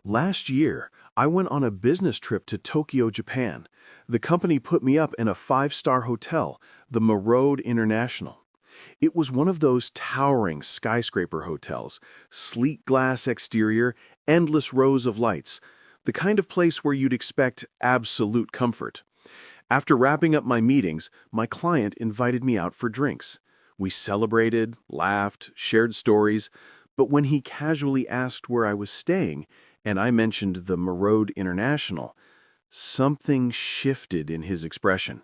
Last year, I went on a business trip to Tokyo, Japan. The company put me up in a five-star hotel, the Marode International. It was one of those towering skyscraper hotels, sleek glass exterior, endless rows of lights, the kind of place where you'd expect absolute comfort. After wrapping up my meetings, my client invited me out for drinks. We celebrated, laughed, shared stories, but when he casually asked where I was staying, and I mentioned the Marode International, something shifted in his expression.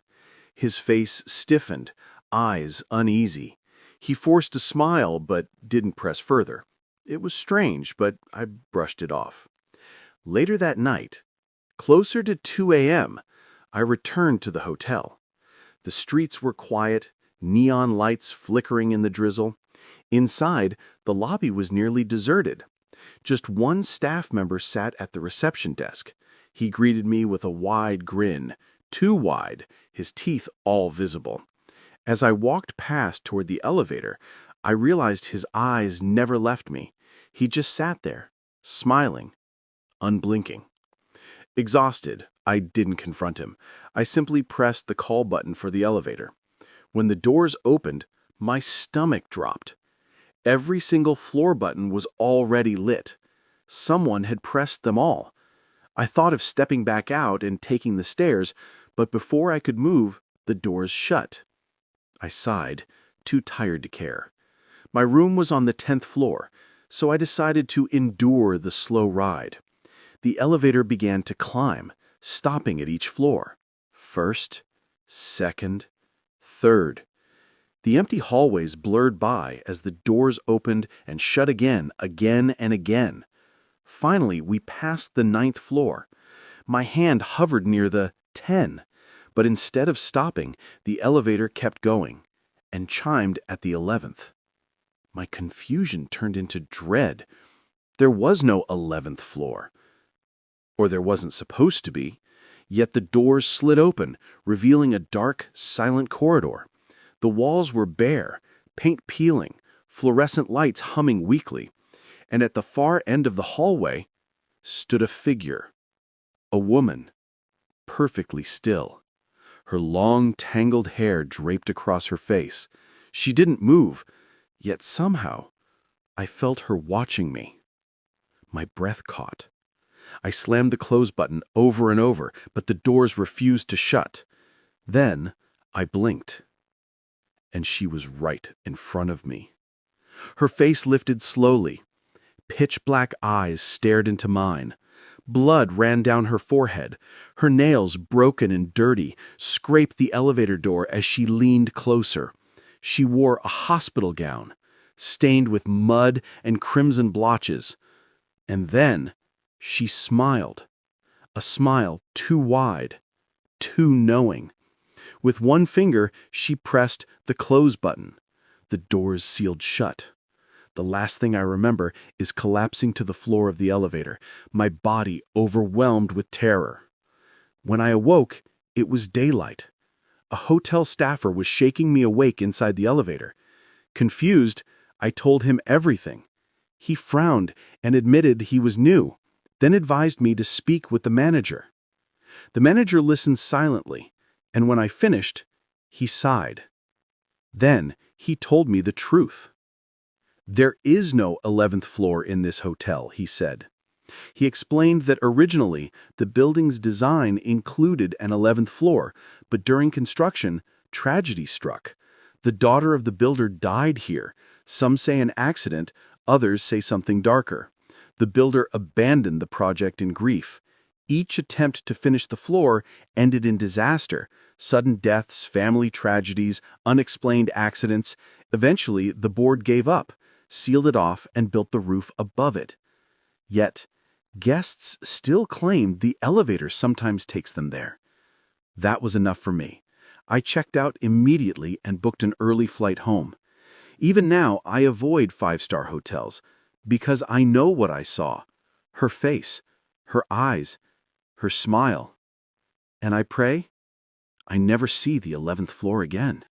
His face stiffened, eyes uneasy. He forced a smile, but didn't press further. It was strange, but I brushed it off. Later that night, closer to 2 a.m., I returned to the hotel. The streets were quiet, neon lights flickering in the drizzle. Inside, the lobby was nearly deserted. Just one staff member sat at the reception desk. He greeted me with a wide grin, too wide, his teeth all visible. As I walked past toward the elevator, I realized his eyes never left me. He just sat there, smiling, unblinking. Exhausted, I didn't confront him. I simply pressed the call button for the elevator. When the doors opened, my stomach dropped. Every single floor button was already lit. Someone had pressed them all. I thought of stepping back out and taking the stairs, but before I could move, the doors shut. I sighed, too tired to care. My room was on the 10th floor, so I decided to endure the slow ride. The elevator began to climb, stopping at each floor. First, second, third. The empty hallways blurred by as the doors opened and shut again and again. Finally, we passed the 9th floor. My hand hovered near the 10, but instead of stopping, the elevator kept going and chimed at the 11th. My confusion turned into dread. There was no 11th floor. Or there wasn't supposed to be. Yet the doors slid open, revealing a dark, silent corridor. The walls were bare, paint peeling, fluorescent lights humming weakly, and at the far end of the hallway stood a figure, a woman, perfectly still. Her long, tangled hair draped across her face. She didn't move, yet somehow I felt her watching me. My breath caught. I slammed the close button over and over, but the doors refused to shut. Then I blinked, and she was right in front of me. Her face lifted slowly. Pitch-black eyes stared into mine. Blood ran down her forehead. Her nails, broken and dirty, scraped the elevator door as she leaned closer. She wore a hospital gown, stained with mud and crimson blotches. And then she smiled, a smile too wide, too knowing. With one finger, she pressed the close button. The doors sealed shut. The last thing I remember is collapsing to the floor of the elevator, my body overwhelmed with terror. When I awoke, it was daylight. A hotel staffer was shaking me awake inside the elevator. Confused, I told him everything. He frowned and admitted he was new, then advised me to speak with the manager. The manager listened silently, and when I finished, he sighed. Then he told me the truth. There is no 11th floor in this hotel, he said. He explained that originally the building's design included an 11th floor, but during construction, tragedy struck. The daughter of the builder died here. Some say an accident, others say something darker. The builder abandoned the project in grief. Each attempt to finish the floor ended in disaster. Sudden deaths, family tragedies, unexplained accidents. Eventually, the board gave up, sealed it off, and built the roof above it. Yet, guests still claimed the elevator sometimes takes them there. That was enough for me. I checked out immediately and booked an early flight home. Even now, I avoid five-star hotels because I know what I saw. Her face, her eyes, her smile. And I pray I never see the 11th floor again.